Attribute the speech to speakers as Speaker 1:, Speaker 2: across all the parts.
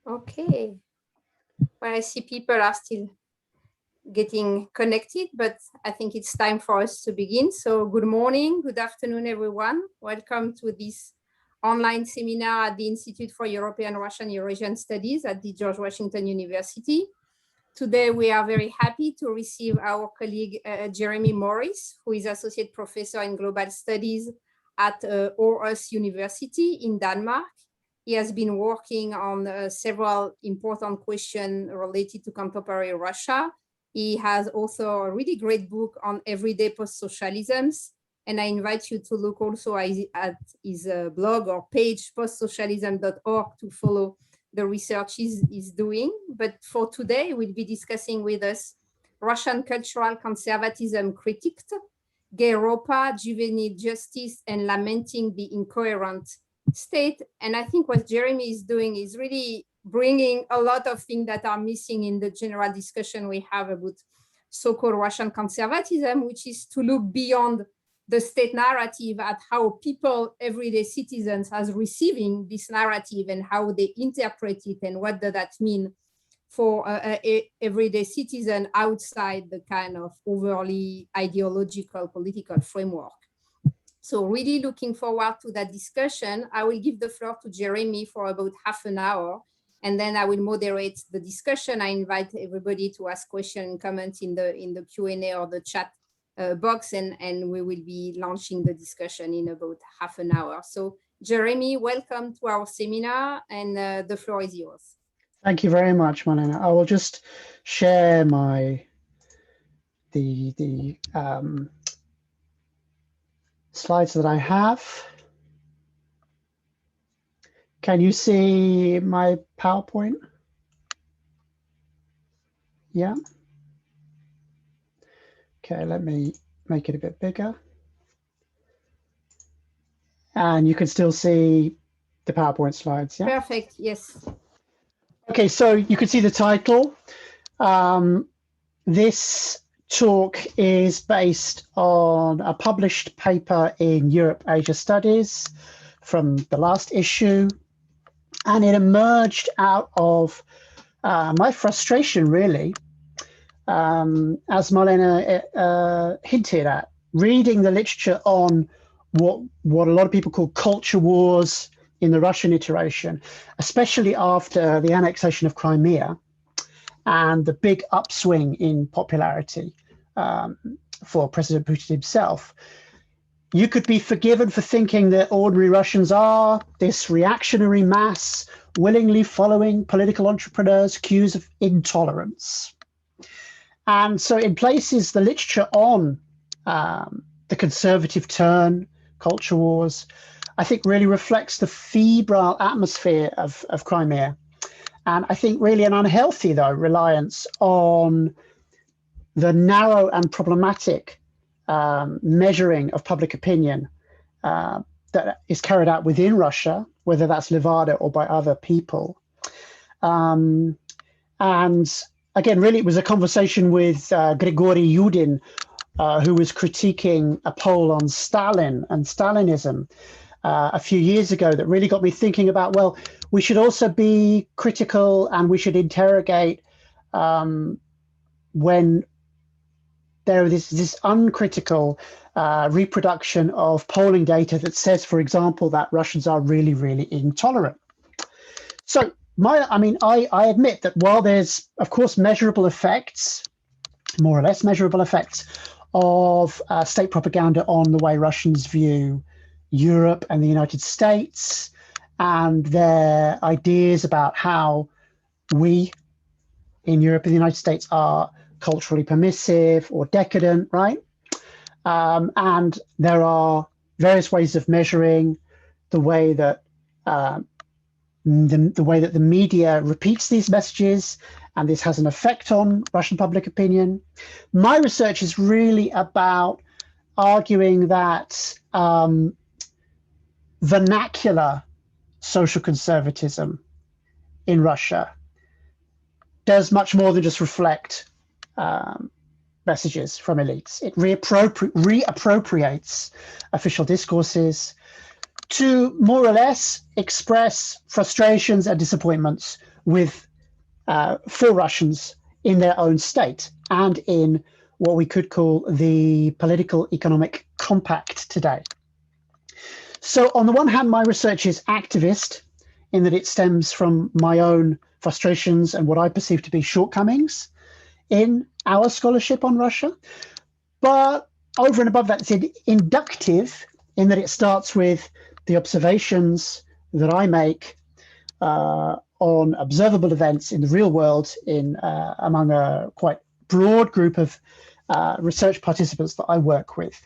Speaker 1: Okay. Well, I see people are still getting connected, but I think it's time for us to begin. So good morning, good afternoon, everyone. Welcome to this online seminar at the Institute for European, Russian, Eurasian Studies at the George Washington University. Today, we are very happy to receive our colleague, Jeremy Morris, who is Associate Professor in Global Studies at Aarhus University in Denmark. He has been working on several important questions related to contemporary Russia. He has also a really great book on everyday post-socialisms. And I invite you to look also at his blog or page, postsocialism.org, to follow the research he's doing. But for today, we'll be discussing with us Russian cultural conservatism critiqued, Gayropa, juvenile justice, and lamenting the incoherent state. And I think what Jeremy is doing is really bringing a lot of things that are missing in the general discussion we have about so-called Russian conservatism, which is to look beyond the state narrative at how people, everyday citizens, are receiving this narrative and how they interpret it and what does that mean for everyday citizen outside the kind of overly ideological political framework. So really looking forward to that discussion. I will give the floor to Jeremy for about half an hour, and then I will moderate the discussion. I invite everybody to ask questions and comments in the Q&A or the chat box, and we will be launching the discussion in about half an hour. So Jeremy, welcome to our seminar, and the floor is yours.
Speaker 2: Thank you very much, Marlena. I will just share the slides that I have. Can you see my PowerPoint? Yeah. Okay, let me make it a bit bigger. And you can still see the PowerPoint slides, yeah?
Speaker 1: Perfect, yes.
Speaker 2: Okay, so you can see the title. This talk is based on a published paper in Europe Asia Studies from the last issue, and it emerged out of my frustration, really, as Marlena hinted at, reading the literature on what a lot of people call culture wars in the Russian iteration, especially after the annexation of Crimea and the big upswing in popularity for President Putin himself. You could be forgiven for thinking that ordinary Russians are this reactionary mass willingly following political entrepreneurs accused of intolerance. And so in places, the literature on the conservative turn, culture wars, I think really reflects the febrile atmosphere of Crimea. And I think really an unhealthy, though, reliance on the narrow and problematic measuring of public opinion that is carried out within Russia, whether that's Levada or by other people. And again, really, it was a conversation with Grigory Yudin, who was critiquing a poll on Stalin and Stalinism a few years ago that really got me thinking about, well, we should also be critical and we should interrogate when there is this uncritical reproduction of polling data that says, for example, that Russians are really, really intolerant. So I admit that while there's, of course, measurable effects, more or less measurable effects of state propaganda on the way Russians view Europe and the United States and their ideas about how we in Europe and the United States are culturally permissive or decadent, right? And there are various ways of measuring the way that the media repeats these messages, and this has an effect on Russian public opinion. My research is really about arguing that vernacular social conservatism in Russia does much more than just reflect messages from elites. It reappropriates official discourses to more or less express frustrations and disappointments with for Russians in their own state and in what we could call the political economic compact today. So on the one hand, my research is activist in that it stems from my own frustrations and what I perceive to be shortcomings in our scholarship on Russia. But over and above that, it's inductive in that it starts with the observations that I make on observable events in the real world among a quite broad group of research participants that I work with.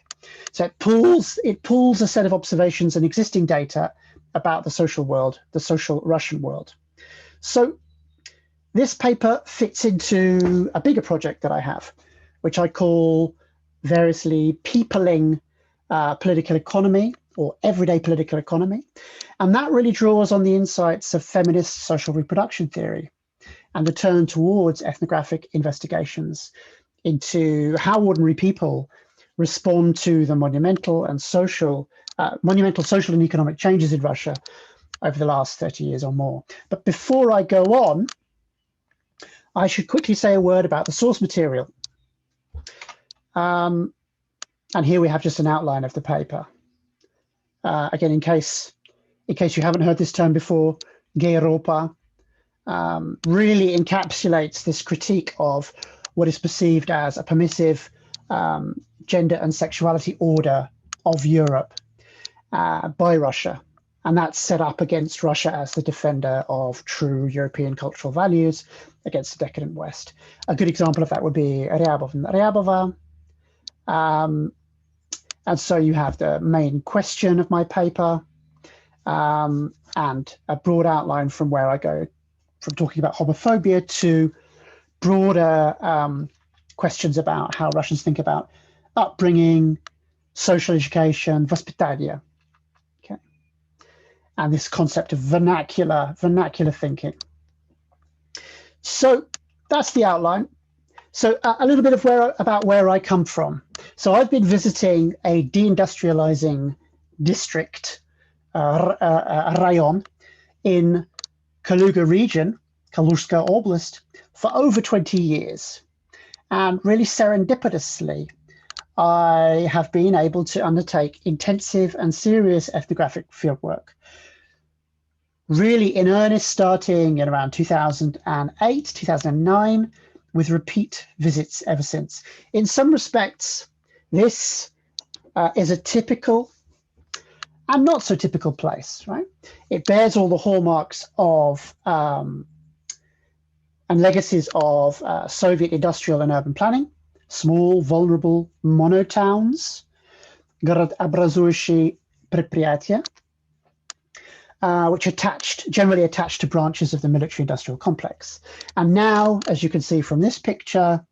Speaker 2: So it pulls a set of observations and existing data about the social world, the social Russian world. So this paper fits into a bigger project that I have, which I call variously peopling political economy or everyday political economy. And that really draws on the insights of feminist social reproduction theory and the turn towards ethnographic investigations into how ordinary people respond to the monumental social and economic changes in Russia over the last 30 years or more. But before I go on, I should quickly say a word about the source material. And here we have just an outline of the paper. Again, in case you haven't heard this term before, Gayropa really encapsulates this critique of what is perceived as a permissive gender and sexuality order of Europe by Russia. And that's set up against Russia as the defender of true European cultural values against the decadent West. A good example of that would be Ryabov and Ryabova. And so you have the main question of my paper and a broad outline from where I go from talking about homophobia to broader questions about how Russians think about upbringing, social education, vospitanie, okay, and this concept of vernacular thinking. So that's the outline. So a little bit of about where I come from. So I've been visiting a deindustrializing district, rayon, in Kaluga region, Kaluzhska Oblast, for over 20 years. And really serendipitously, I have been able to undertake intensive and serious ethnographic fieldwork, really in earnest starting in around 2008, 2009, with repeat visits ever since. In some respects, this is a typical and not so typical place, right? It bears all the hallmarks of and legacies of Soviet industrial and urban planning, small, vulnerable monotowns, городообразующие предприятия, which generally attached to branches of the military-industrial complex. And now, as you can see from this picture,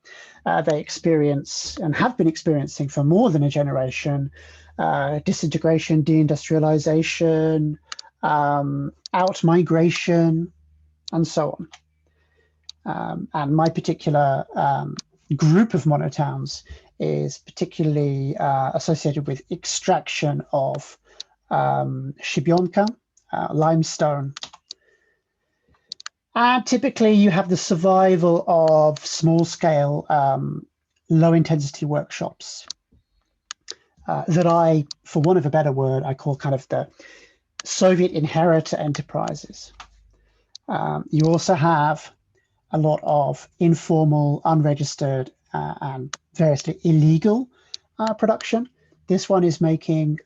Speaker 2: they experience and have been experiencing for more than a generation disintegration, deindustrialization, out-migration, and so on. And my particular group of monotowns is particularly associated with extraction of shibionka, limestone. And typically you have the survival of small-scale, low-intensity workshops that I, for want of a better word, I call kind of the Soviet inheritor enterprises. You also have a lot of informal, unregistered, and variously illegal production. This one is making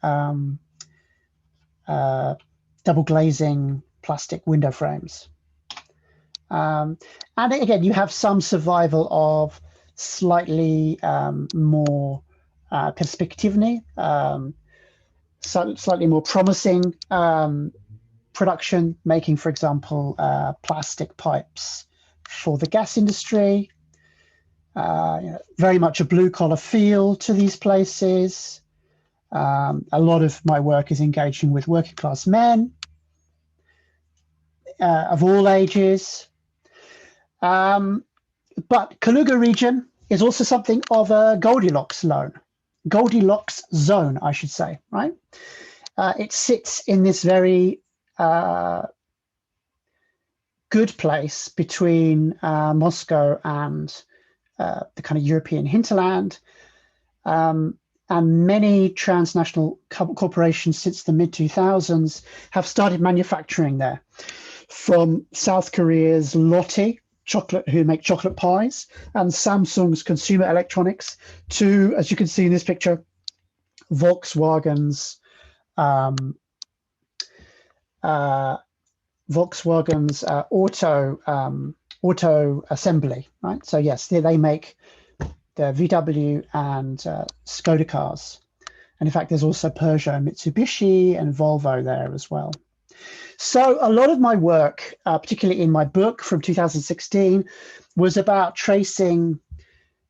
Speaker 2: double glazing plastic window frames. And again, you have some survival of slightly more perspectivny, slightly more promising production, making, for example, plastic pipes for the gas industry. Very much a blue-collar feel to these places. A lot of my work is engaging with working-class men of all ages. But Kaluga region is also something of a Goldilocks zone, I should say, right? It sits in this very good place between Moscow and the kind of European hinterland. And many transnational corporations since the mid-2000s have started manufacturing there. From South Korea's Lotte chocolate, who make chocolate pies, and Samsung's consumer electronics, to, as you can see in this picture, Volkswagen's auto assembly, right? So yes, they make the VW and Skoda cars. And in fact, there's also Peugeot, Mitsubishi, and Volvo there as well. So a lot of my work, particularly in my book from 2016, was about tracing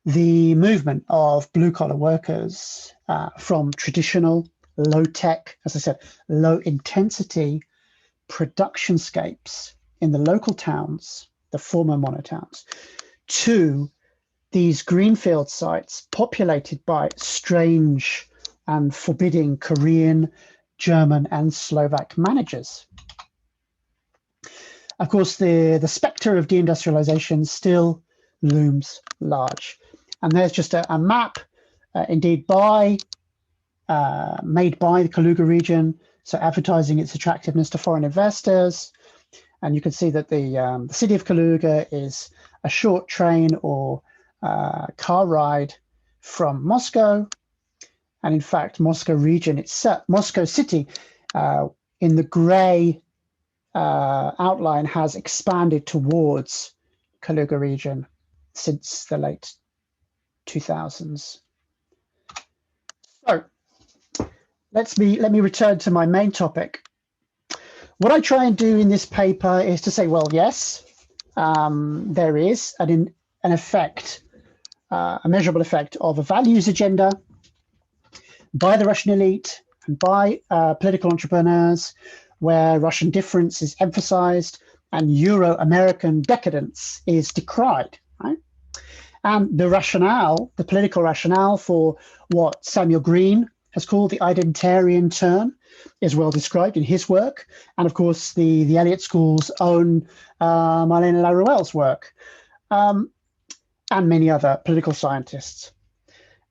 Speaker 2: the movement of blue-collar workers from traditional, low-tech, as I said, low-intensity production scapes in the local towns, the former monotowns, to these greenfield sites populated by strange and forbidding Korean, German, and Slovak managers. Of course, the spectre of deindustrialization still looms large. And there's just a map, indeed, made by the Kaluga region, so advertising its attractiveness to foreign investors. And you can see that the city of Kaluga is a short train or car ride from Moscow. And in fact, Moscow region itself, Moscow city, in the gray outline, has expanded towards Kaluga region since the late 2000s. So let me return to my main topic. What I try and do in this paper is to say, well, yes, there is an effect, a measurable effect of a values agenda by the Russian elite and by political entrepreneurs, where Russian difference is emphasized and Euro-American decadence is decried, right? And the rationale, the political rationale for what Samuel Green has called the identitarian turn is well described in his work. And of course, the Elliott School's own Marlene Laruelle's work, and many other political scientists.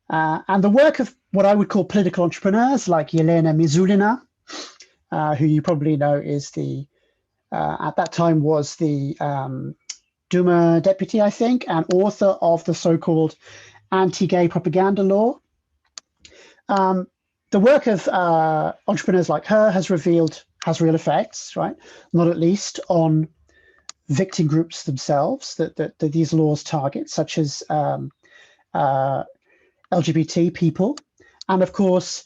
Speaker 2: And the work of what I would call political entrepreneurs like Yelena Mizulina, who you probably know is at that time was the Duma deputy, I think, and author of the so-called anti-gay propaganda law. The work of entrepreneurs like her has real effects, right? Not at least on victim groups themselves that these laws target, such as LGBT people. And of course,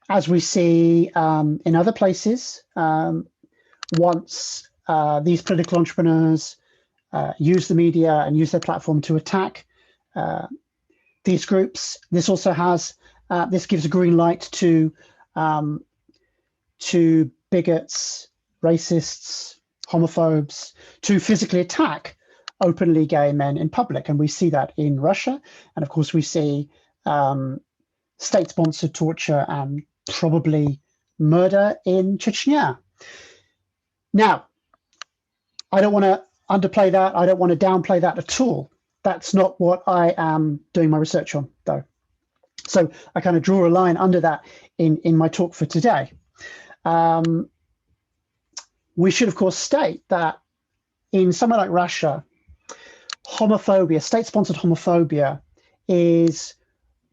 Speaker 2: as we see in other places, once these political entrepreneurs use the media and use their platform to attack these groups, this also has this gives a green light to bigots, racists, homophobes to physically attack openly gay men in public. And we see that in Russia. And of course, we see state-sponsored torture and probably murder in Chechnya. Now, I don't want to underplay that. I don't want to downplay that at all. That's not what I am doing my research on, though. So I kind of draw a line under that in my talk for today. We should, of course, state that in somewhere like Russia, homophobia, state-sponsored homophobia, is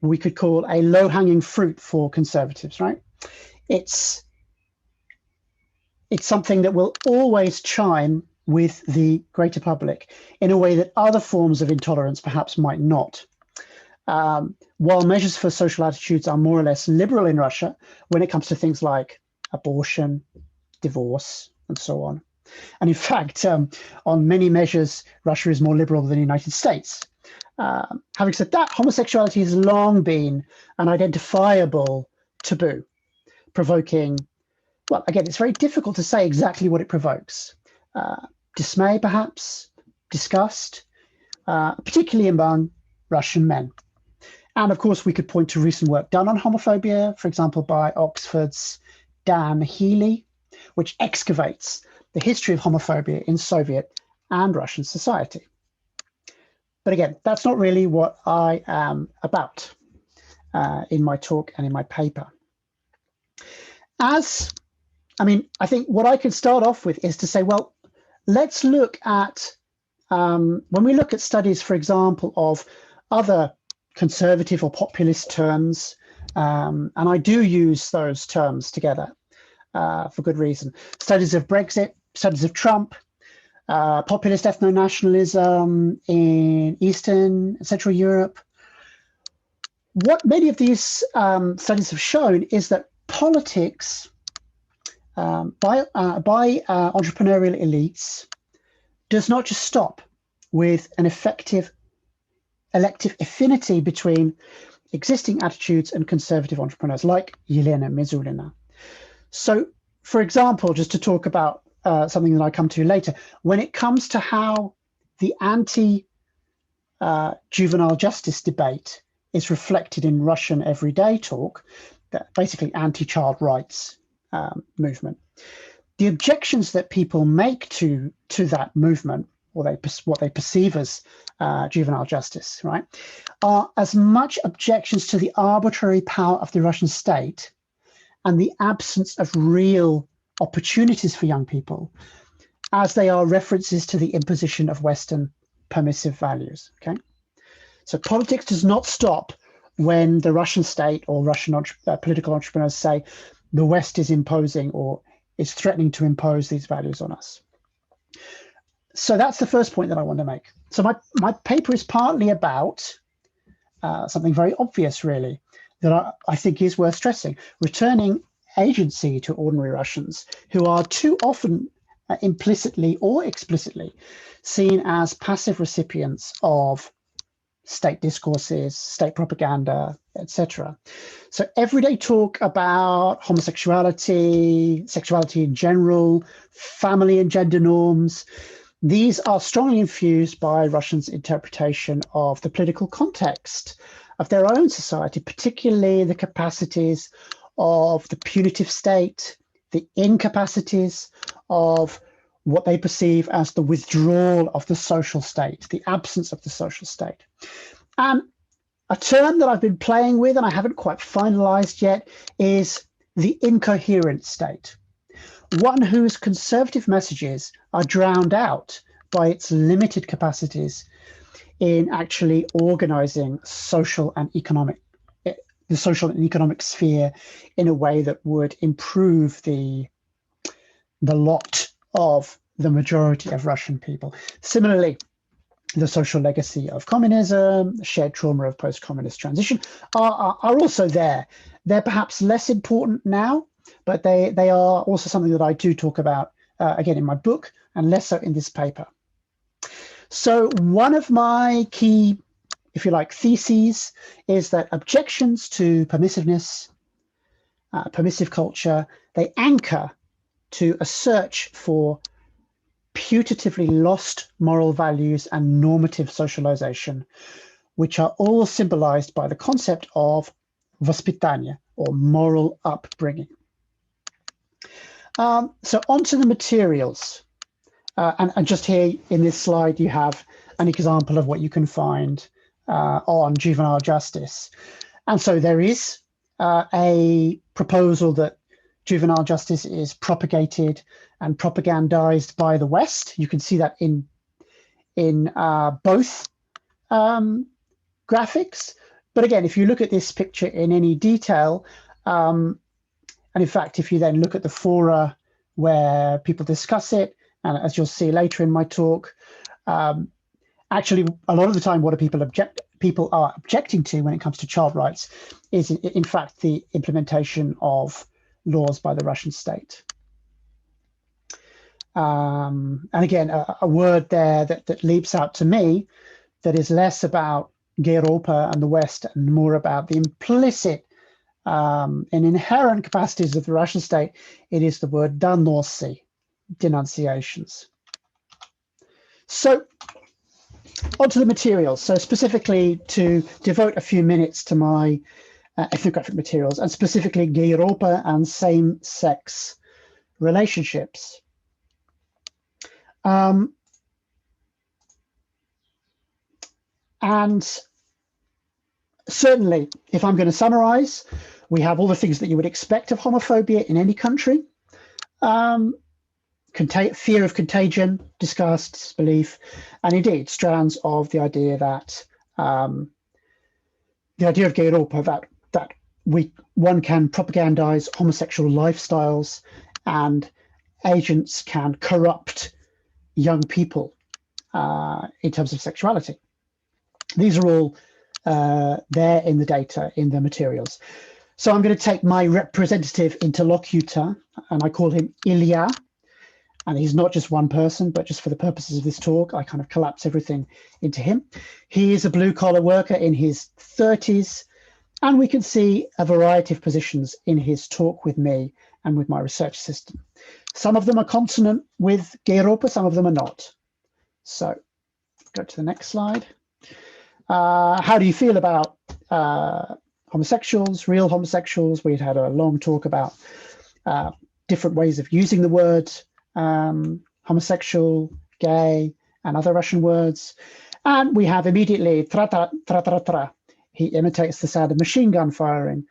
Speaker 2: we could call a low-hanging fruit for conservatives, right? It's something that will always chime with the greater public in a way that other forms of intolerance perhaps might not. While measures for social attitudes are more or less liberal in Russia when it comes to things like abortion, divorce, and so on. And in fact, on many measures, Russia is more liberal than the United States. Having said that, homosexuality has long been an identifiable taboo, provoking, well, again, it's very difficult to say exactly what it provokes. Dismay, perhaps, disgust, particularly among Russian men. And of course, we could point to recent work done on homophobia, for example, by Oxford's Dan Healy, which excavates the history of homophobia in Soviet and Russian society. But again, that's not really what I am about in my talk and in my paper. I think what I could start off with is to say, well, let's look at, when we look at studies, for example, of other conservative or populist terms, and I do use those terms together for good reason. Studies of Brexit, studies of Trump, populist ethno-nationalism in Eastern and Central Europe. What many of these studies have shown is that politics by entrepreneurial elites does not just stop with an effective elective affinity between existing attitudes and conservative entrepreneurs like Yelena Mizulina. So, for example, just to talk about something that I come to later, when it comes to how the anti-juvenile justice debate is reflected in Russian everyday talk, basically anti-child rights movement, the objections that people make to that movement, or what they perceive as juvenile justice, right, are as much objections to the arbitrary power of the Russian state and the absence of real opportunities for young people as they are references to the imposition of Western permissive values. Okay, so politics does not stop when the Russian state or Russian political entrepreneurs say the West is imposing or is threatening to impose these values on us. So that's the first point that I want to make. So my paper is partly about something very obvious, really, that I think is worth stressing: returning agency to ordinary Russians who are too often implicitly or explicitly seen as passive recipients of state discourses, state propaganda, etc. So everyday talk about homosexuality, sexuality in general, family and gender norms, these are strongly infused by Russians' interpretation of the political context of their own society, particularly the capacities of the punitive state, the incapacities of what they perceive as the withdrawal of the social state, the absence of the social state. And a term that I've been playing with and I haven't quite finalized yet is the incoherent state, one whose conservative messages are drowned out by its limited capacities in actually organizing the social and economic sphere in a way that would improve the lot of the majority of Russian people. Similarly, the social legacy of communism, the shared trauma of post-communist transition are also there. They're perhaps less important now, but they are also something that I do talk about, again, in my book, and less so in this paper. So one of my key, if you like, theses is that objections to permissiveness, permissive culture, they anchor to a search for putatively lost moral values and normative socialization, which are all symbolized by the concept of vospitanie, or moral upbringing. So onto the materials. And just here in this slide, you have an example of what you can find on juvenile justice. And so there is a proposal that juvenile justice is propagated and propagandized by the West. You can see that in both graphics. But again, if you look at this picture in any detail, and in fact, if you then look at the fora where people discuss it, and as you'll see later in my talk, actually, a lot of the time, what people are objecting to when it comes to child rights is, in fact, the implementation of laws by the Russian state. And again, a word there that leaps out to me that is less about Gayropa and the West and more about the implicit and inherent capacities of the Russian state, it is the word donosi, denunciations. So onto the materials. So specifically to devote a few minutes to my ethnographic materials, and specifically Gayropa and same-sex relationships. And certainly, if I'm going to summarize, we have all the things that you would expect of homophobia in any country. Fear of contagion, disgust, disbelief, and indeed strands of the idea that the idea of Gayropa, that one can propagandize homosexual lifestyles and agents can corrupt young people in terms of sexuality. These are all there in the data, in the materials. So I'm going to take my representative interlocutor, and I call him Ilya. And he's not just one person, but just for the purposes of this talk, I kind of collapse everything into him. He is a blue-collar worker in his 30s, and we can see a variety of positions in his talk with me and with my research system. Some of them are consonant with Gayropa, some of them are not. So go to the next slide. How do you feel about homosexuals, real homosexuals? We'd had a long talk about different ways of using the word homosexual, gay, and other Russian words. And we have immediately tra-tra-tra-tra-tra. He imitates the sound of machine gun firing.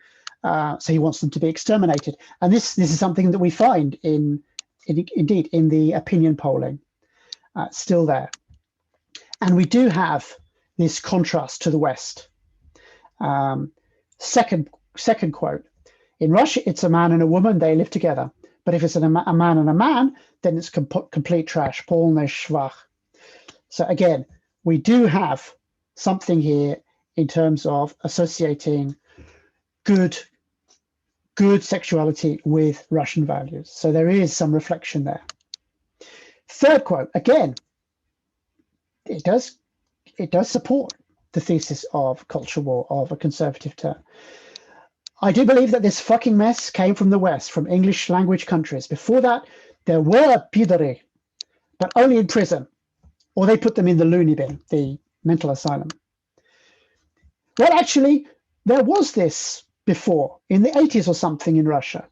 Speaker 2: So he wants them to be exterminated. And this is something that we find indeed in the opinion polling, still there. And we do have this contrast to the West. Second quote, in Russia, it's a man and a woman, they live together. But if it's a man and a man, then it's complete trash, polny schwach. So again, we do have something here in terms of associating good sexuality with Russian values. So there is some reflection there. Third quote, again, it does support the thesis of culture war, of a conservative term. I do believe that this fucking mess came from the West, from English language countries. Before that, there were pidori, but only in prison, or they put them in the loony bin, the mental asylum. Well, actually, there was this before, in the 80s or something in Russia.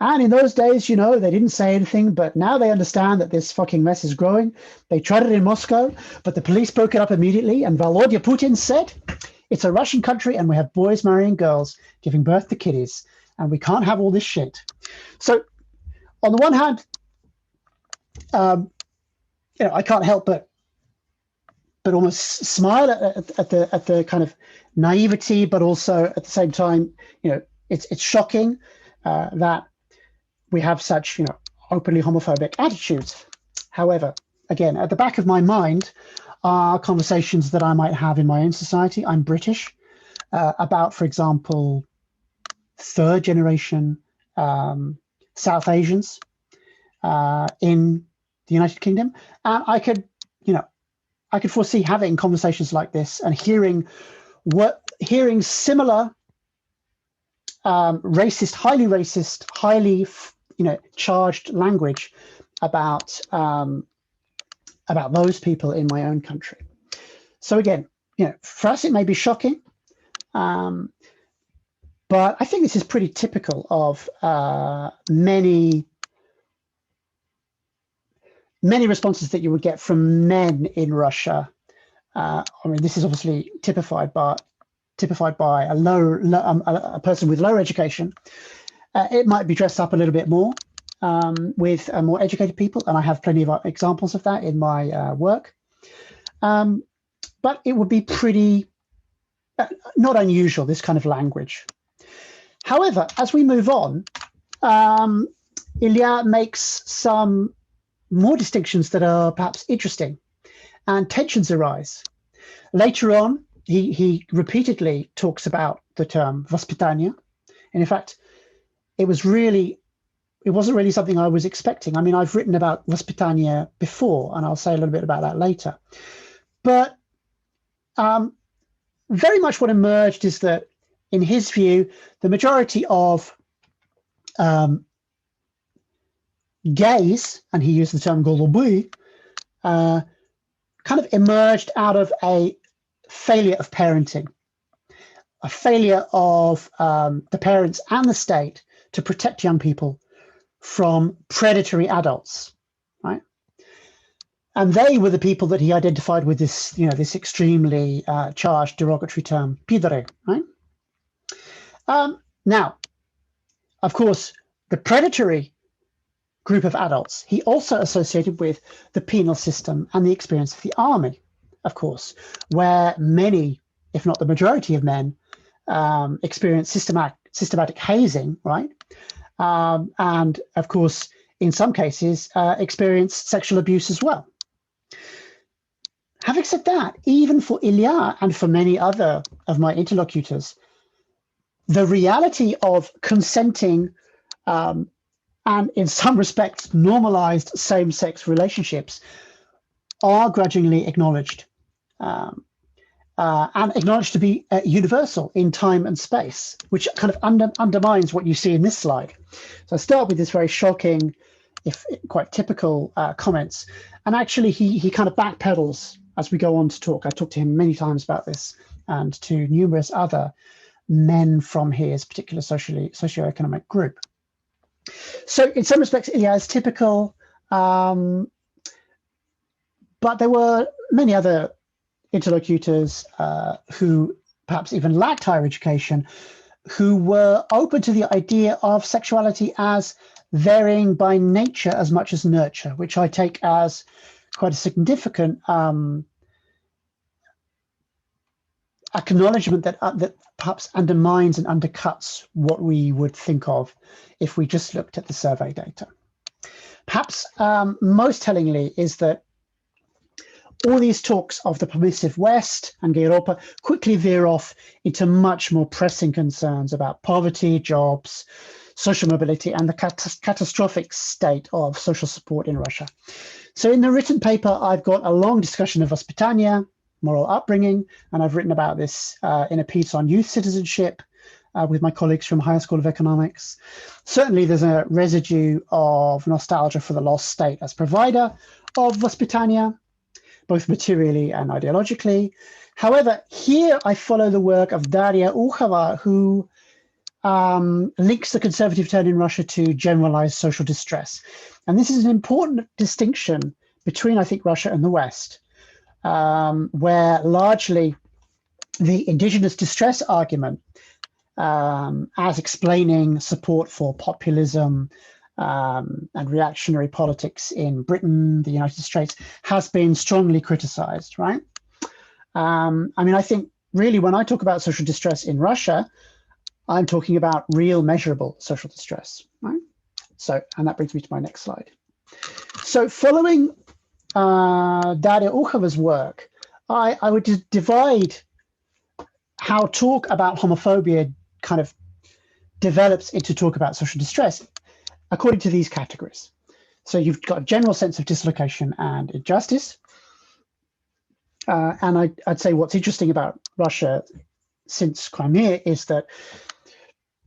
Speaker 2: And in those days, you know, they didn't say anything, but now they understand that this fucking mess is growing. They tried it in Moscow, but the police broke it up immediately. And Volodya Putin said, it's a Russian country and we have boys marrying girls, giving birth to kiddies, and we can't have all this shit. So on the one hand, I can't help but almost smile at the kind of naivety, but also at the same time, it's shocking that we have such, openly homophobic attitudes. However, again, at the back of my mind are conversations that I might have in my own society. I'm British, about, for example, third generation South Asians in the United Kingdom. And I could foresee having conversations like this and hearing similar highly racist, highly charged language about those people in my own country. So again, for us it may be shocking, but I think this is pretty typical of many responses that you would get from men in Russia. I mean, this is obviously typified by a person with lower education. It might be dressed up a little bit more with more educated people, and I have plenty of examples of that in my work. But it would be pretty not unusual, this kind of language. However, as we move on, Ilya makes some more distinctions that are perhaps interesting, and tensions arise. Later on, he repeatedly talks about the term vospitanie, and in fact, it wasn't really something I was expecting. I mean, I've written about vospitanie before, and I'll say a little bit about that later. But very much what emerged is that, in his view, the majority of gays, and he used the term goluby, kind of emerged out of a failure of parenting, a failure of the parents and the state to protect young people from predatory adults, right? And they were the people that he identified with this, this extremely charged derogatory term, pidore, right? Now, of course, the predatory group of adults he also associated with the penal system and the experience of the army, of course, where many, if not the majority of men, experience systematic hazing, right? And of course, in some cases, experience sexual abuse as well. Having said that, even for Ilya and for many other of my interlocutors, the reality of consenting and in some respects normalized same-sex relationships are grudgingly acknowledged and acknowledged to be universal in time and space, which kind of undermines what you see in this slide. So I start with this very shocking, if quite typical comments, and actually he kind of backpedals as we go on to talk. I talked to him many times about this and to numerous other men from his particular socioeconomic group. So in some respects, Ilya is typical, but there were many other interlocutors who perhaps even lacked higher education, who were open to the idea of sexuality as varying by nature as much as nurture, which I take as quite a significant acknowledgement that perhaps undermines and undercuts what we would think of if we just looked at the survey data. Perhaps most tellingly is that all these talks of the permissive West and Gayropa quickly veer off into much more pressing concerns about poverty, jobs, social mobility, and the catastrophic state of social support in Russia. So in the written paper, I've got a long discussion of vospitanie, moral upbringing, and I've written about this in a piece on youth citizenship with my colleagues from Higher School of Economics. Certainly there's a residue of nostalgia for the lost state as provider of vospitanie, both materially and ideologically. However, here I follow the work of Daria Ukhova, who links the conservative turn in Russia to generalized social distress. And this is an important distinction between, I think, Russia and the West, where largely the indigenous distress argument, as explaining support for populism and reactionary politics in Britain, the United States, has been strongly criticized, right? I mean, I think really when I talk about social distress in Russia, I'm talking about real measurable social distress, right? So, and that brings me to my next slide. So following Daria Ukhova's work, I would divide how talk about homophobia kind of develops into talk about social distress according to these categories. So you've got a general sense of dislocation and injustice. And I'd say what's interesting about Russia since Crimea is that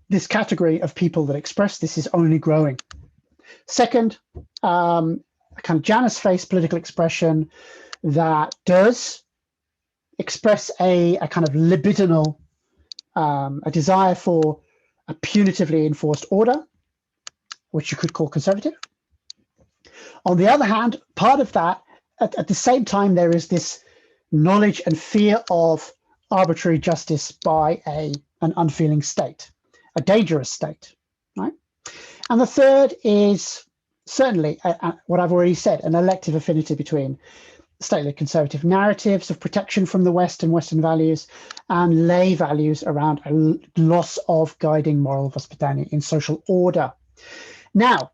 Speaker 2: this category of people that express this is only growing. Second, a kind of Janus-face political expression that does express a kind of libidinal, a desire for a punitively enforced order, which you could call conservative. On the other hand, part of that, at the same time, there is this knowledge and fear of arbitrary justice by an unfeeling state, a dangerous state, right? And the third is certainly what I've already said, an elective affinity between stately conservative narratives of protection from the West and Western values and lay values around a loss of guiding moral vospitanie in social order. Now,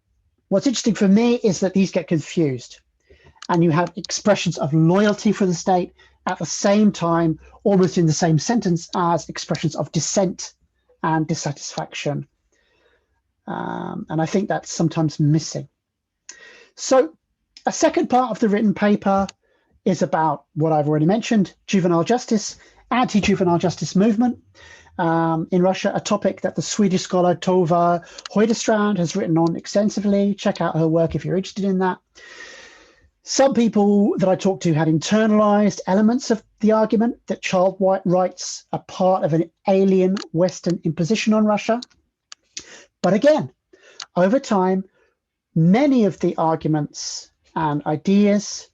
Speaker 2: what's interesting for me is that these get confused and you have expressions of loyalty for the state at the same time, almost in the same sentence as expressions of dissent and dissatisfaction. And I think that's sometimes missing. So a second part of the written paper is about what I've already mentioned, juvenile justice, anti-juvenile justice movement in Russia, a topic that the Swedish scholar Tova Höjdestrand has written on extensively. Check out her work if you're interested in that. Some people that I talked to had internalized elements of the argument that child rights are part of an alien Western imposition on Russia. But again, over time, many of the arguments and ideas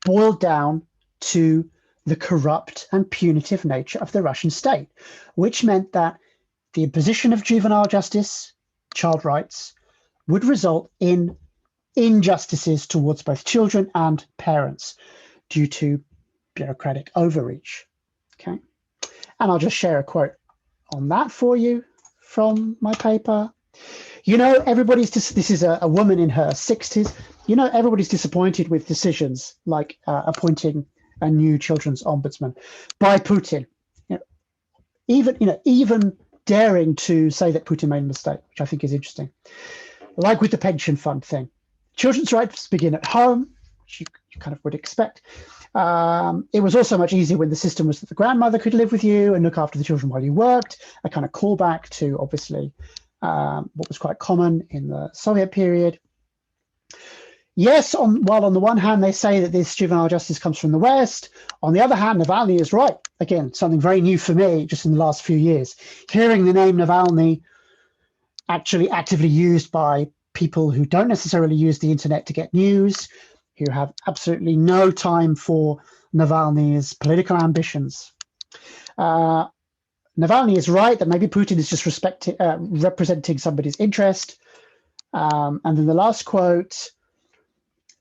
Speaker 2: boiled down to the corrupt and punitive nature of the Russian state, which meant that the imposition of juvenile justice, child rights, would result in injustices towards both children and parents due to bureaucratic overreach. Okay, and I'll just share a quote on that for you from my paper. You know, everybody's this is a woman in her 60s. You know, everybody's disappointed with decisions like appointing a new children's ombudsman by Putin. Even daring to say that Putin made a mistake, which I think is interesting. Like with the pension fund thing, children's rights begin at home, which you kind of would expect. It was also much easier when the system was that the grandmother could live with you and look after the children while you worked. A kind of callback to obviously what was quite common in the Soviet period. Yes, while on the one hand they say that this juvenile justice comes from the West, on the other hand, Navalny is right. Again, something very new for me just in the last few years. Hearing the name Navalny actually actively used by people who don't necessarily use the internet to get news, who have absolutely no time for Navalny's political ambitions. Navalny is right that maybe Putin is just representing somebody's interest. And then the last quote,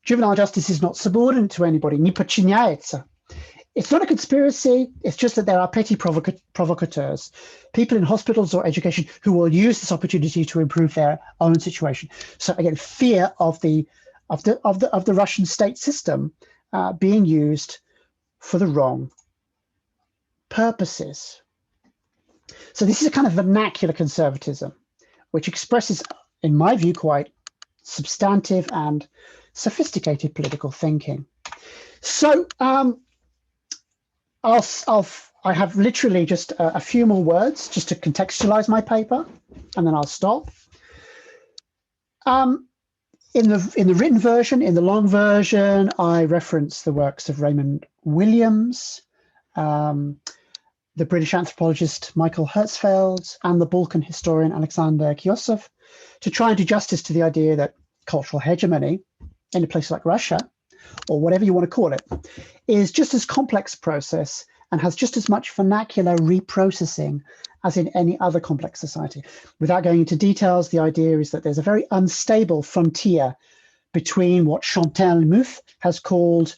Speaker 2: juvenile justice is not subordinate to anybody, не подчиняется. It's not a conspiracy, it's just that there are petty provocateurs, people in hospitals or education who will use this opportunity to improve their own situation. So again, fear of the Russian state system being used for the wrong purposes. So this is a kind of vernacular conservatism, which expresses, in my view, quite substantive and sophisticated political thinking. So I have literally just a few more words just to contextualize my paper, and then I'll stop. In the written version, in the long version, I reference the works of Raymond Williams, the British anthropologist Michael Hertzfeld, and the Balkan historian Alexander Kiosov, to try and do justice to the idea that cultural hegemony in a place like Russia, or whatever you want to call it, is just as complex a process and has just as much vernacular reprocessing as in any other complex society. Without going into details, the idea is that there's a very unstable frontier between what Chantal Mouffe has called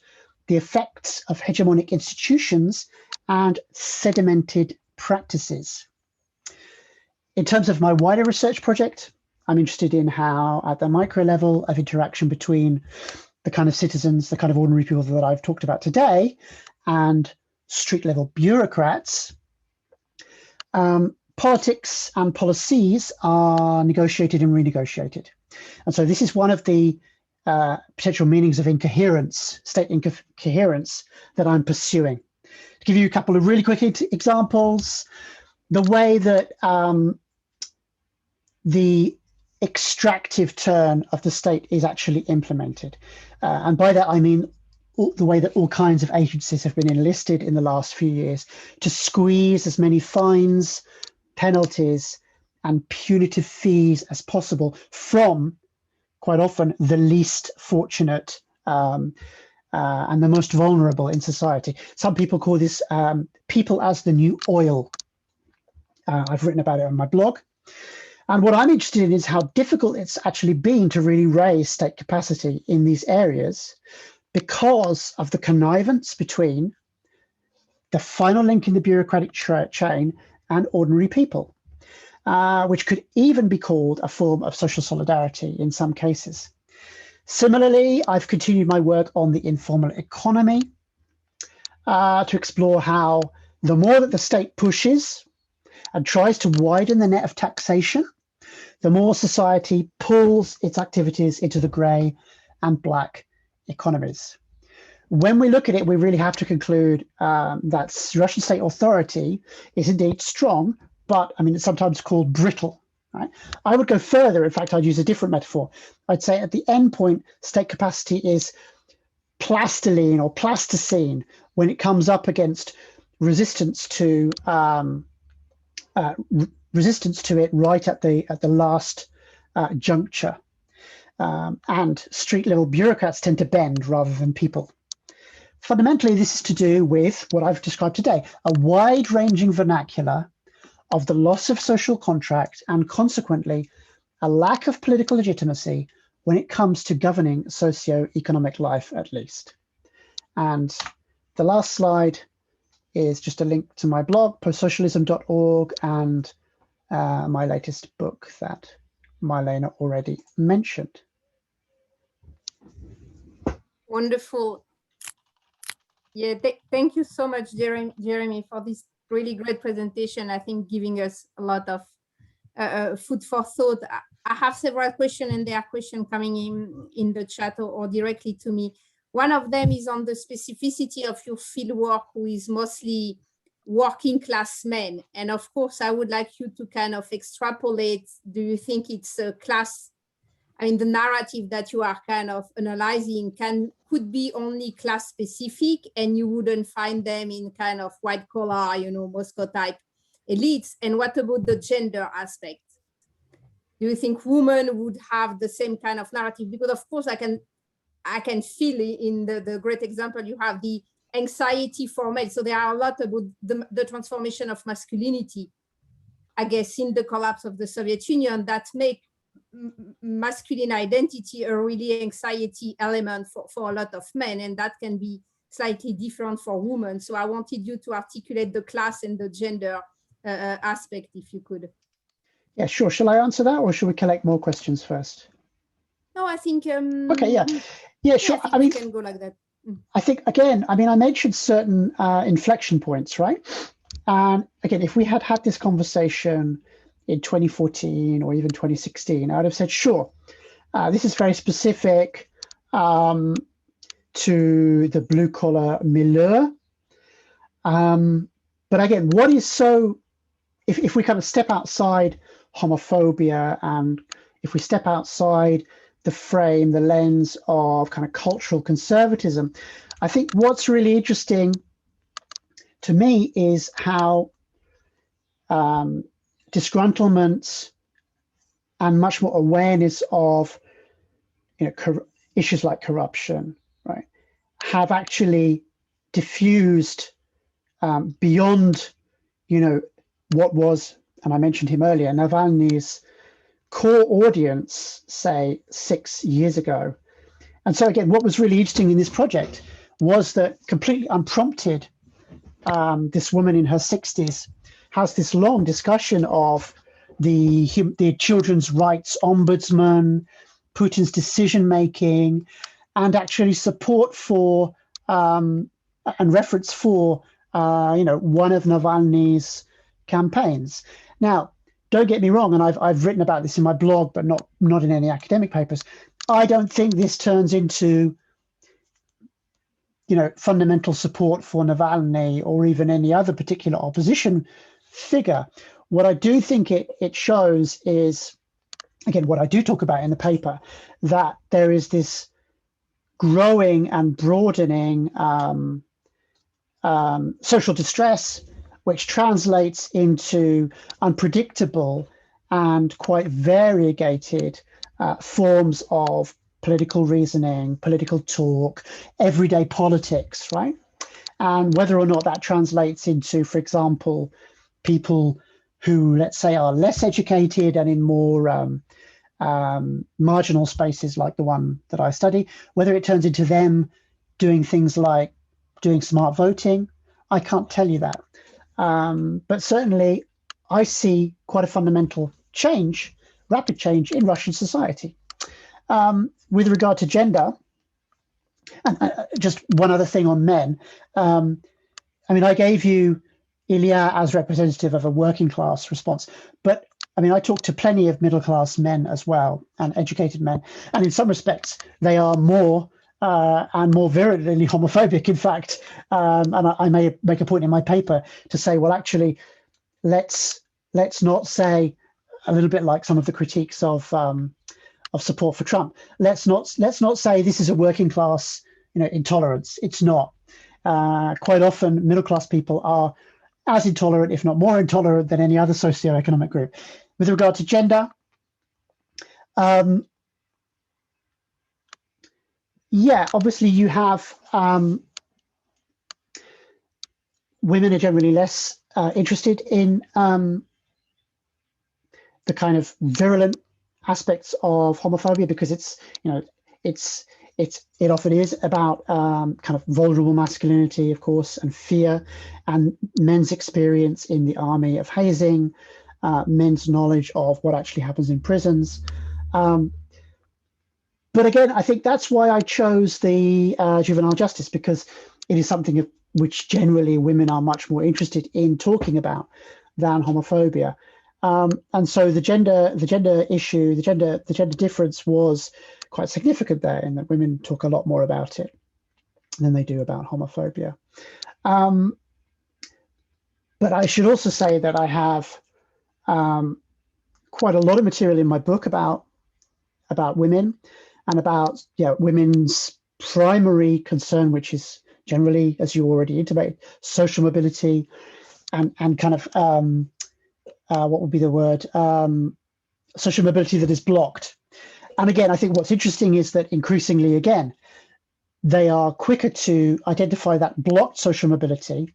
Speaker 2: the effects of hegemonic institutions and sedimented practices. In terms of my wider research project, I'm interested in how, at the micro level of interaction between the kind of citizens, the kind of ordinary people that I've talked about today, and street level bureaucrats, politics and policies are negotiated and renegotiated. And so this is one of the potential meanings of incoherence, state incoherence, that I'm pursuing. To give you a couple of really quick examples, the way that the extractive turn of the state is actually implemented. And by that, I mean the way that all kinds of agencies have been enlisted in the last few years to squeeze as many fines, penalties, and punitive fees as possible from, quite often, the least fortunate and the most vulnerable in society. Some people call this people as the new oil. I've written about it on my blog. And what I'm interested in is how difficult it's actually been to really raise state capacity in these areas because of the connivance between the final link in the bureaucratic chain and ordinary people, which could even be called a form of social solidarity in some cases. Similarly, I've continued my work on the informal economy to explore how the more that the state pushes and tries to widen the net of taxation, the more society pulls its activities into the grey and black economies. When we look at it, we really have to conclude that Russian state authority is indeed strong, but I mean, it's sometimes called brittle. Right? I would go further. In fact, I'd use a different metaphor. I'd say at the end point, state capacity is plastiline or plasticine when it comes up against resistance to it right at the last juncture. and street-level bureaucrats tend to bend rather than people. Fundamentally, this is to do with what I've described today, a wide-ranging vernacular of the loss of social contract and consequently a lack of political legitimacy when it comes to governing socio-economic life, at least. And the last slide is just a link to my blog, postsocialism.org, and my latest book that Marlene already mentioned.
Speaker 1: Wonderful. Yeah, thank you so much, Jeremy, for this really great presentation. I think giving us a lot of food for thought. I have several questions, and there are questions coming in the chat or directly to me. One of them is on the specificity of your fieldwork, who is mostly working class men. And of course, I would like you to kind of extrapolate. Do you think it's a class? I mean, the narrative that you are kind of analyzing could be only class specific, and you wouldn't find them in kind of white collar, Moscow type elites. And what about the gender aspect? Do you think women would have the same kind of narrative? Because of course I can feel in the great example you have the anxiety for men. So there are a lot about the transformation of masculinity, I guess, in the collapse of the Soviet Union that make masculine identity a really anxiety element for a lot of men, and that can be slightly different for women. So I wanted you to articulate the class and the gender aspect, if you could.
Speaker 2: Yeah, sure. Shall I answer that, or should we collect more questions first?
Speaker 1: No, I think.
Speaker 2: Okay, yeah, sure.
Speaker 1: I mean, we can go like that.
Speaker 2: I think, again, I mean, I mentioned certain inflection points, right? And again, if we had had this conversation in 2014 or even 2016, I would have said, sure, this is very specific to the blue collar milieu. But again, what is so, if we kind of step outside homophobia, and if we step outside the frame, the lens of kind of cultural conservatism, I think what's really interesting to me is how disgruntlement and much more awareness of issues like corruption, right, have actually diffused beyond what was, and I mentioned him earlier, Navalny's core audience, say 6 years ago. And so again, what was really interesting in this project was that completely unprompted, this woman in her 60s has this long discussion of the children's rights ombudsman, Putin's decision making, and actually support for and reference for one of Navalny's campaigns. Now, don't get me wrong, and I've written about this in my blog, but not in any academic papers. I don't think this turns into fundamental support for Navalny or even any other particular opposition figure. What I do think it shows is, again, what I do talk about in the paper, that there is this growing and broadening social distress, which translates into unpredictable and quite variegated forms of political reasoning, political talk, everyday politics, right? And whether or not that translates into, for example, people who, let's say, are less educated and in more marginal spaces like the one that I study, whether it turns into them doing things like doing smart voting, I can't tell you that. But certainly I see quite a fundamental change, rapid change in Russian society. With regard to gender, and just one other thing on men, I mean, I gave you Ilya as representative of a working class response, but I mean, I talk to plenty of middle class men as well, and educated men, and in some respects, they are more and more virulently homophobic, in fact. And I may make a point in my paper to say, well, actually, let's not say, a little bit like some of the critiques of support for Trump. Let's not say this is a working class, intolerance. It's not. Quite often, middle class people are as intolerant, if not more intolerant, than any other socioeconomic group. With regard to gender, Yeah, obviously you have women are generally less interested in the kind of virulent aspects of homophobia, because it's, you know, it often is about kind of vulnerable masculinity, of course, and fear, and men's experience in the army of hazing, men's knowledge of what actually happens in prisons. But again, I think that's why I chose the juvenile justice, because it is something of which generally women are much more interested in talking about than homophobia. And so the gender issue, the gender difference was quite significant there, in that women talk a lot more about it than they do about homophobia. But I should also say that I have quite a lot of material in my book about women, and about, you know, women's primary concern, which is generally, as you already intimated, social mobility, and kind of what would be the word, social mobility that is blocked. And again, I think what's interesting is that increasingly, again, they are quicker to identify that blocked social mobility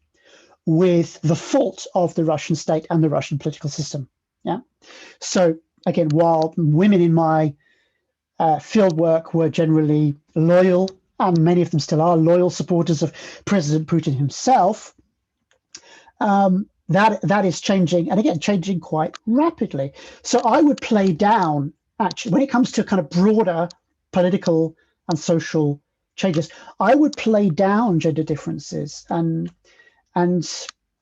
Speaker 2: with the fault of the Russian state and the Russian political system. Yeah. So again, while women in my fieldwork were generally loyal, and many of them still are loyal supporters of President Putin himself, that is changing, and again, changing quite rapidly. So I would play down, actually, when it comes to kind of broader political and social changes, I would play down gender differences. And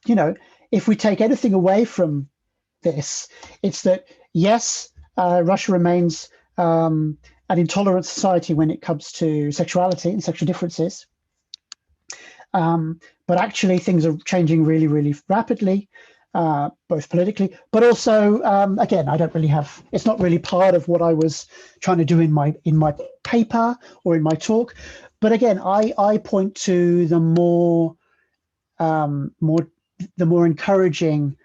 Speaker 2: you know, if we take anything away from this, it's that, yes, Russia remains an intolerant society when it comes to sexuality and sexual differences. But actually, things are changing really, really rapidly, both politically, but also, again, I don't really have, it's not really part of what I was trying to do in my paper or in my talk. But again, I point to the more encouraging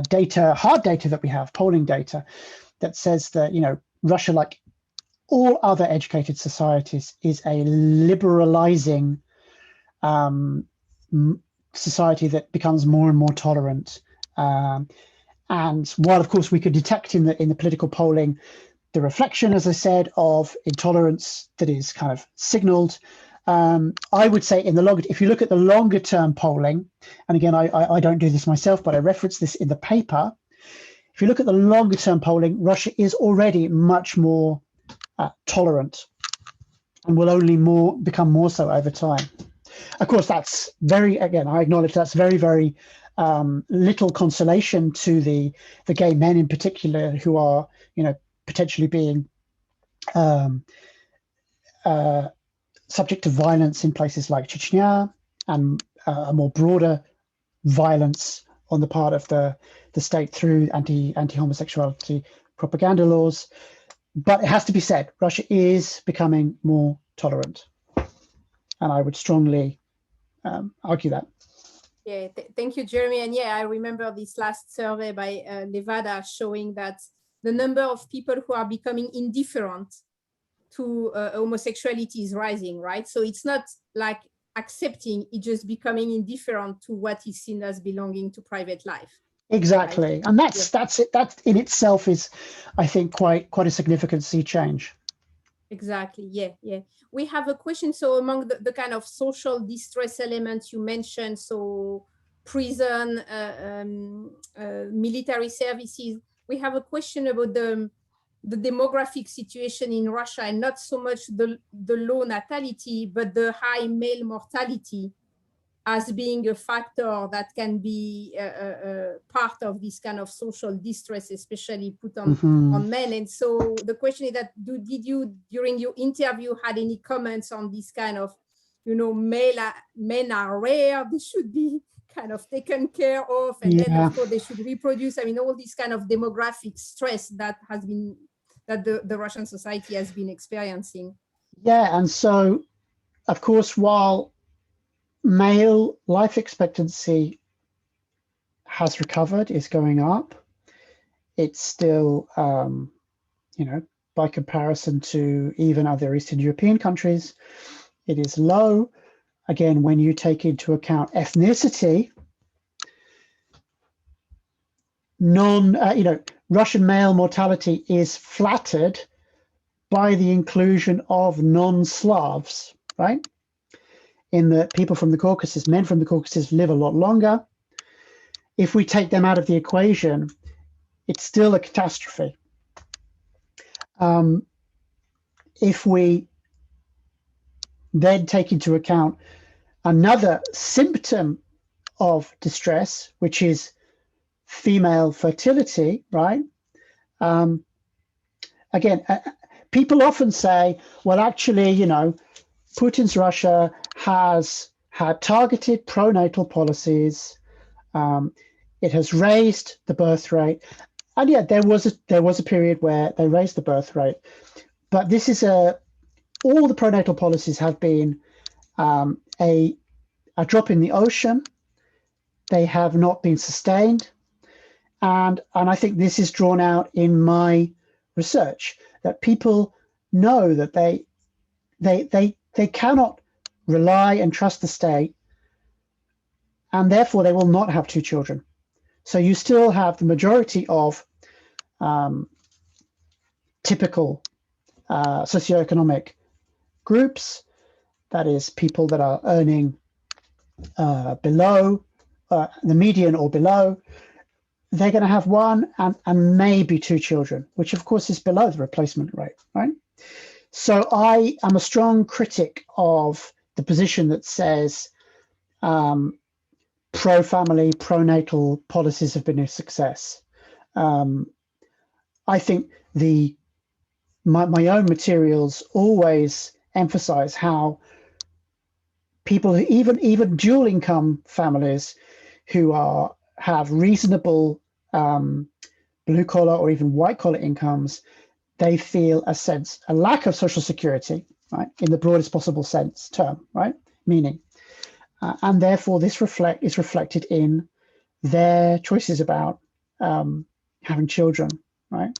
Speaker 2: data, hard data that we have, polling data, that says that, you know, Russia, like all other educated societies, is a liberalizing society that becomes more and more tolerant. And while, of course, we could detect in the political polling the reflection, as I said, of intolerance that is kind of signaled, I would say in the longer, if you look at the longer term polling, and again, I don't do this myself, but I reference this in the paper. If you look at the longer term polling, Russia is already much more tolerant, and will only become more so over time. Of course, that's again, I acknowledge that's very, very little consolation to the gay men in particular, who are, you know, potentially being subject to violence in places like Chechnya, and a more broader violence on the part of the state through anti-homosexuality propaganda laws. But it has to be said, Russia is becoming more tolerant, and I would strongly argue that.
Speaker 1: Yeah, thank you, Jeremy. And yeah, I remember this last survey by Levada showing that the number of people who are becoming indifferent to homosexuality is rising, right? So it's not like accepting, it's just becoming indifferent to what is seen as belonging to private life.
Speaker 2: Exactly, right? And that's it. That in itself is, I think, quite a significant sea change.
Speaker 1: Exactly. Yeah. We have a question. So among the kind of social distress elements you mentioned, so prison, military services, we have a question about the demographic situation in Russia, and not so much the low natality, but the high male mortality as being a factor that can be part of this kind of social distress, especially put on men. And so the question is that, did you, during your interview, had any comments on this kind of, you know, men are rare, they should be kind of taken care of, and then of course they should reproduce. I mean, all this kind of demographic stress that has been, that the Russian society has been experiencing.
Speaker 2: Yeah, and so, of course, while male life expectancy has recovered, is going up, it's still, you know, by comparison to even other Eastern European countries. It is low. Again, when you take into account ethnicity, Russian male mortality is flattered by the inclusion of non-Slavs, right? In that people from the Caucasus, men from the Caucasus live a lot longer. If we take them out of the equation, it's still a catastrophe. If we then take into account another symptom of distress, which is female fertility, right? Again, people often say, well, actually, Putin's Russia has had targeted pronatal policies. It has raised the birth rate. And yeah, there was a period where they raised the birth rate. But this is all the pronatal policies have been a drop in the ocean. They have not been sustained. And I think this is drawn out in my research, that people know that they cannot rely and trust the state, and therefore they will not have two children. So you still have the majority of typical socioeconomic groups, that is people that are earning below the median or below. They're going to have one and maybe two children, which of course is below the replacement rate, right? So I am a strong critic of the position that says pro-family, pro-natal policies have been a success. I think my own materials always emphasize how people, even dual income families who have reasonable blue collar or even white collar incomes, they feel a lack of social security, right, in the broadest possible term, right, meaning, and therefore this is reflected in their choices about having children, right.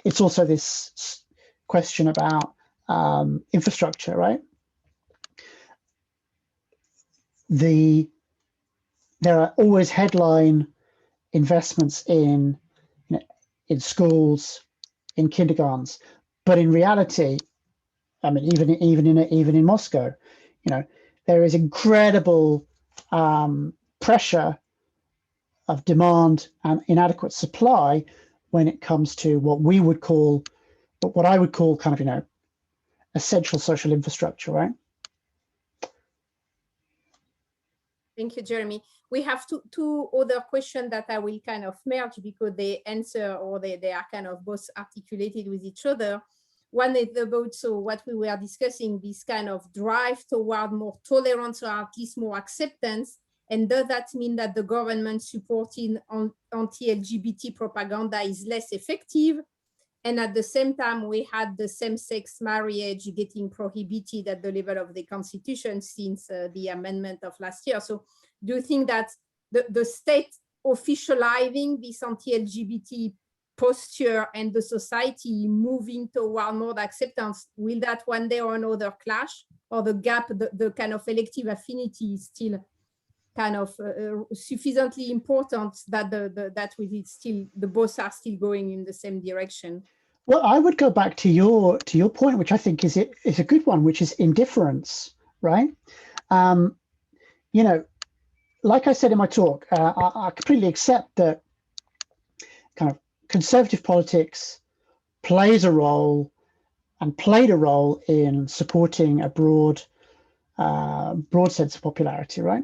Speaker 2: It's also this question about infrastructure, right. There are always headline investments in schools, in kindergartens, but in reality, I mean, even in Moscow, there is incredible pressure of demand and inadequate supply when it comes to what I would call kind of essential social infrastructure, right?
Speaker 1: Thank you, Jeremy. We have two other questions that I will kind of merge because they answer, or they are kind of both articulated with each other. One is about what we were discussing, this kind of drive toward more tolerance or at least more acceptance. And does that mean that the government supporting anti-LGBT propaganda is less effective? And at the same time, we had the same-sex marriage getting prohibited at the level of the Constitution since the amendment of last year. So do you think that the state officializing this anti-LGBT posture and the society moving toward more acceptance, will that one day or another clash? Or the gap, the kind of elective affinity is still kind of sufficiently important that the both are still going in the same direction?
Speaker 2: Well, I would go back to your point, which I think is a good one, which is indifference, right? Like I said in my talk, I completely accept that kind of conservative politics plays a role and played a role in supporting a broad sense of popularity, right?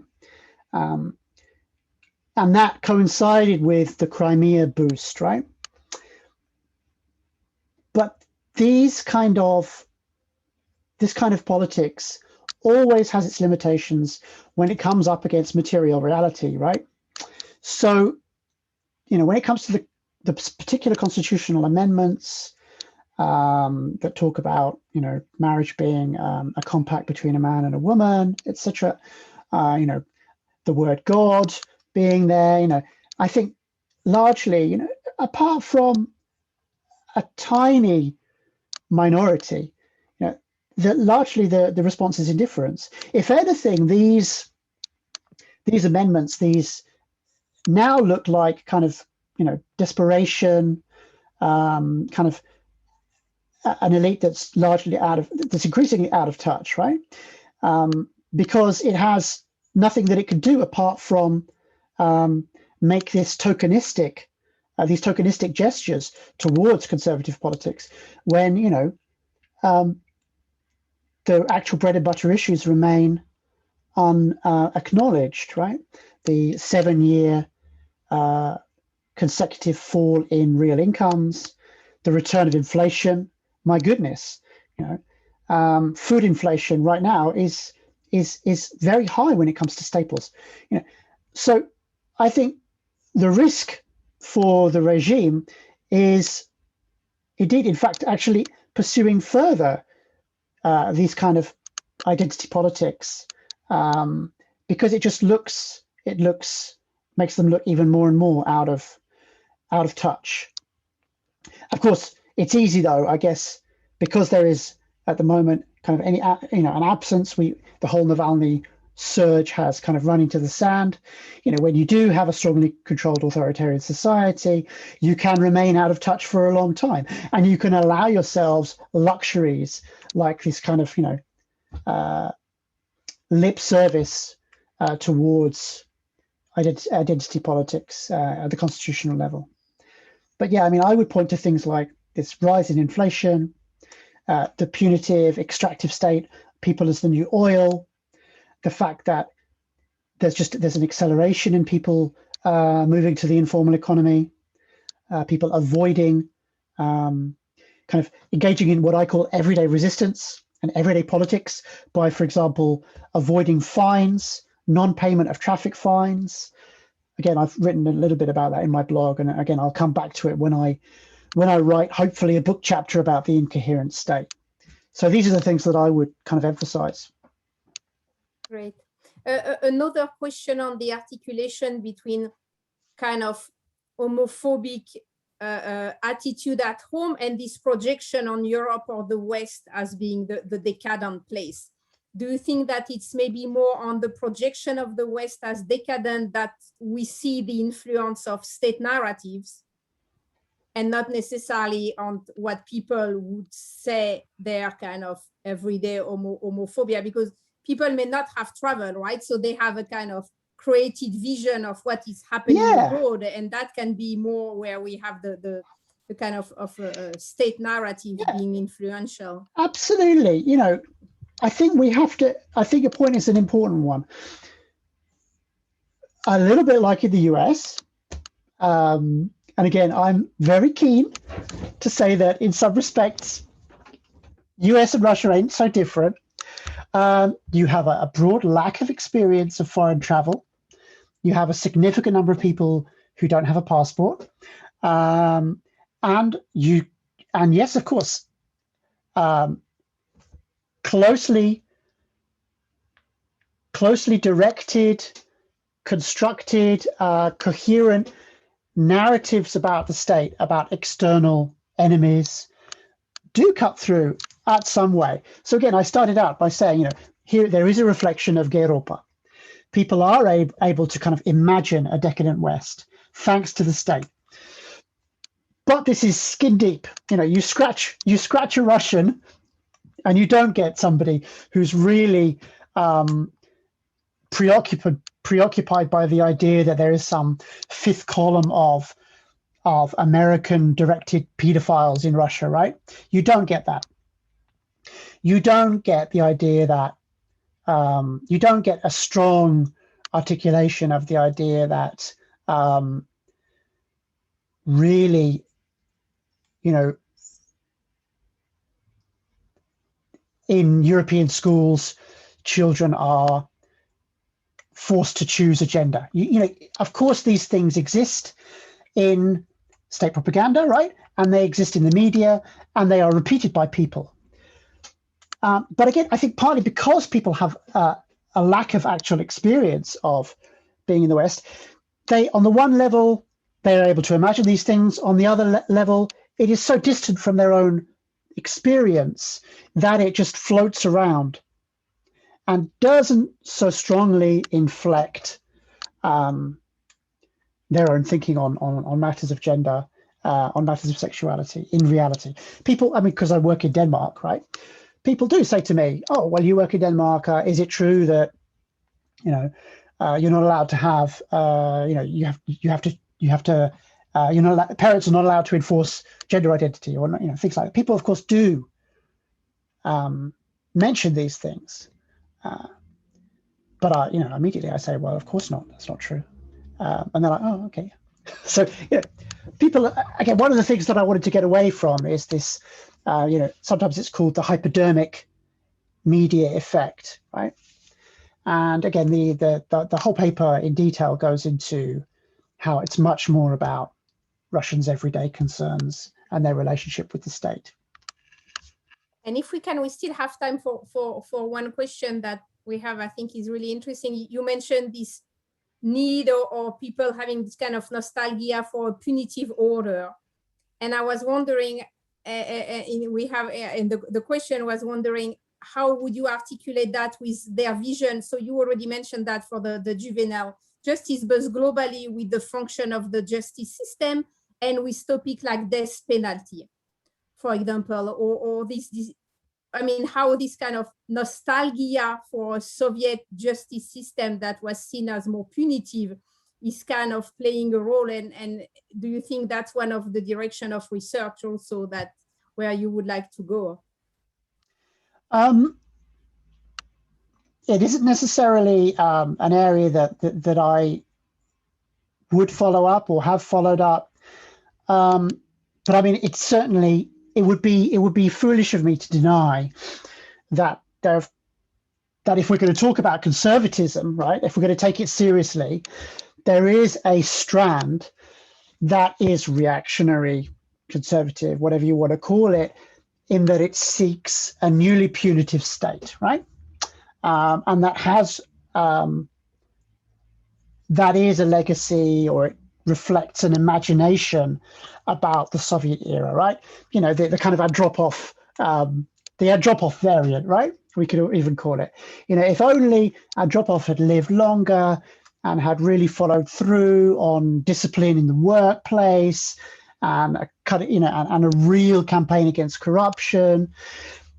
Speaker 2: And that coincided with the Crimea boost, right? But this kind of politics always has its limitations when it comes up against material reality, right? So, when it comes to the particular constitutional amendments that talk about, marriage being a compact between a man and a woman, etc., the word God being there, I think largely, apart from a tiny minority, largely the response is indifference. If anything, these amendments, these now look like kind of, desperation, kind of an elite that's that's increasingly out of touch, right? Because it has nothing that it could do apart from make these tokenistic gestures towards conservative politics, when the actual bread and butter issues remain unacknowledged, right? The 7-year consecutive fall in real incomes, the return of inflation. My goodness, food inflation right now is very high when it comes to staples. So I think the risk for the regime is indeed, in fact, actually pursuing further these kind of identity politics, because it just makes them look even more and more out of touch. Of course, it's easy though, I guess, because there is at the moment kind of an absence. The whole Navalny surge has kind of run into the sand. When you do have a strongly controlled authoritarian society, you can remain out of touch for a long time, and you can allow yourselves luxuries like this kind of lip service towards identity politics at the constitutional level. But yeah, I mean, I would point to things like this rise in inflation, the punitive extractive state, people as the new oil, the fact that there's an acceleration in people moving to the informal economy, people avoiding kind of engaging in what I call everyday resistance and everyday politics by, for example, avoiding fines, non-payment of traffic fines. Again, I've written a little bit about that in my blog, and again, I'll come back to it when I write, hopefully, a book chapter about the incoherent state. So these are the things that I would kind of emphasize.
Speaker 1: Great. Another question on the articulation between kind of homophobic attitude at home and this projection on Europe or the West as being the decadent place. Do you think that it's maybe more on the projection of the West as decadent that we see the influence of state narratives, and not necessarily on what people would say their kind of everyday homophobia? Because people may not have traveled, right? So they have a kind of created vision of what is happening abroad, and that can be more where we have the kind of state narrative being influential.
Speaker 2: Absolutely. I think I think your point is an important one. A little bit like in the US. And again, I'm very keen to say that in some respects, US and Russia ain't so different. You have a broad lack of experience of foreign travel. You have a significant number of people who don't have a passport. And yes, of course, closely directed, constructed, coherent narratives about the state, about external enemies, do cut through at some way. So again, I started out by saying, here there is a reflection of Gayropa. People are able to kind of imagine a decadent West thanks to the state. But this is skin deep. You scratch a Russian, and you don't get somebody who's really preoccupied by the idea that there is some fifth column of American-directed pedophiles in Russia, right? You don't get that. You don't get the idea that you don't get a strong articulation of the idea that really, in European schools, children are forced to choose a gender. Of course, these things exist in state propaganda, right? And they exist in the media, and they are repeated by people. But again, I think partly because people have a lack of actual experience of being in the West, on the one level, they are able to imagine these things. On the other level, it is so distant from their own experience that it just floats around and doesn't so strongly inflect their own thinking on matters of gender, on matters of sexuality in reality. People, I mean, because I work in Denmark, right? People do say to me, "Oh, well, you work in Denmark. Is it true that, you know, you're not allowed to have, parents are not allowed to enforce gender identity, or, things like that." People, of course, do mention these things, but immediately I say, "Well, of course not. That's not true." And they're like, "Oh, okay." So, people, again, one of the things that I wanted to get away from is this, sometimes it's called the hypodermic media effect, right? And again, the whole paper in detail goes into how it's much more about Russians' everyday concerns and their relationship with the state.
Speaker 1: And if we can, we still have time for one question that we have, I think is really interesting. You mentioned this need or people having this kind of nostalgia for a punitive order. And I was wondering, the question was wondering, how would you articulate that with their vision? So you already mentioned that for the juvenile justice, but globally with the function of the justice system and with topic like death penalty, for example, or this I mean, how this kind of nostalgia for a Soviet justice system that was seen as more punitive is kind of playing a role. And do you think that's one of the direction of research also that where you would like to go?
Speaker 2: It isn't necessarily an area that I would follow up or have followed up. But I mean, it would be foolish of me to deny that if we're going to talk about conservatism, right, if we're going to take it seriously, there is a strand that is reactionary, conservative, whatever you want to call it, in that it seeks a newly punitive state, right? And that is a legacy, or it reflects an imagination about the Soviet era, right? The kind of Andropov, the Andropov variant, right? We could even call it. If only Andropov had lived longer and had really followed through on discipline in the workplace and a real campaign against corruption.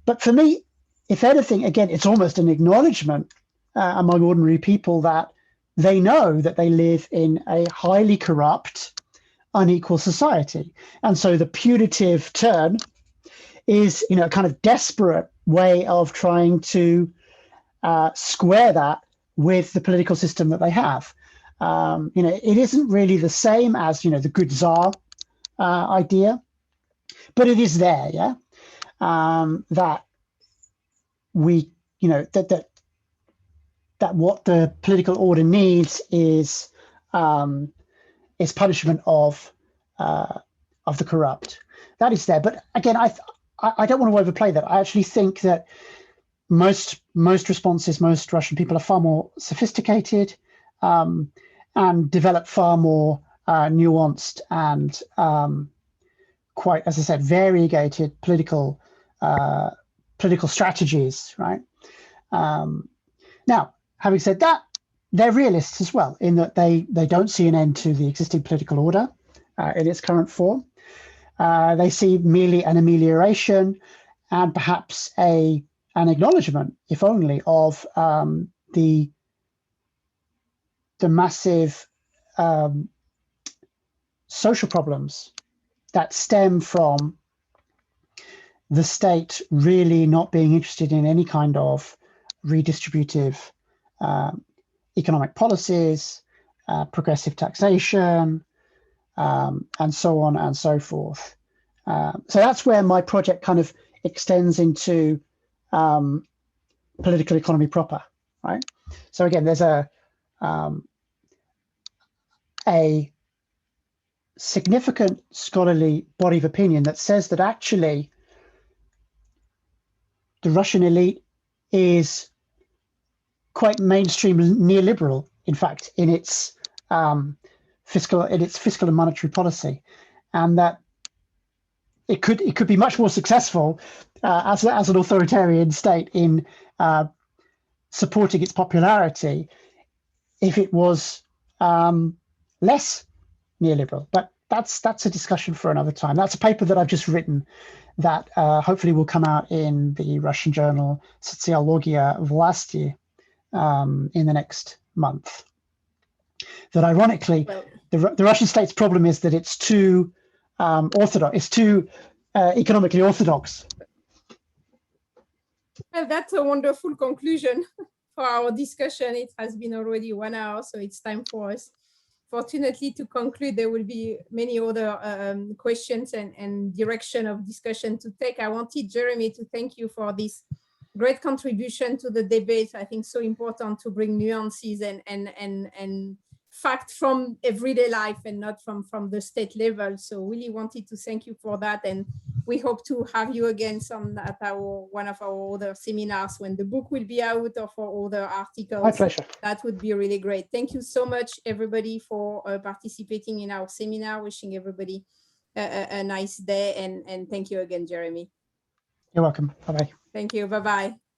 Speaker 2: But for me, if anything, again, it's almost an acknowledgement among ordinary people that they know that they live in a highly corrupt, unequal society. And so the punitive turn is, a kind of desperate way of trying to square that with the political system that they have. It isn't really the same as, the good czar idea, but it is there, yeah? That we, that what the political order needs is punishment of the corrupt. That is there. But again, I don't want to overplay that. I actually think that most responses, most Russian people are far more sophisticated and develop far more nuanced and quite, as I said, variegated political strategies, right? Now, having said that, they're realists as well, in that they don't see an end to the existing political order in its current form. They see merely an amelioration and perhaps an acknowledgement, if only, of the massive social problems that stem from the state really not being interested in any kind of redistributive economic policies, progressive taxation, and so on and so forth. So that's where my project kind of extends into political economy proper, right? So again, there's a significant scholarly body of opinion that says that actually the Russian elite is quite mainstream neoliberal, in fact, in its fiscal and monetary policy, and that it could be much more successful as an authoritarian state in supporting its popularity if it was less neoliberal. But that's a discussion for another time. That's a paper that I've just written that hopefully will come out in the Russian journal Sociologia Vlasti in the next month. That ironically, the Russian state's problem is that it's too orthodox, it's too economically orthodox.
Speaker 1: Well, that's a wonderful conclusion for our discussion. It has been already 1 hour, so it's time for us, fortunately, to conclude. There will be many other questions and direction of discussion to take. I wanted, Jeremy, to thank you for this great contribution to the debate. I think so important to bring nuances and fact from everyday life and not from the state level. So really wanted to thank you for that. And we hope to have you again at one of our other seminars when the book will be out, or for other articles.
Speaker 2: My pleasure.
Speaker 1: That would be really great. Thank you so much, everybody, for participating in our seminar. Wishing everybody a nice day, and thank you again, Jeremy.
Speaker 2: You're welcome. Bye-bye.
Speaker 1: Thank you. Bye-bye.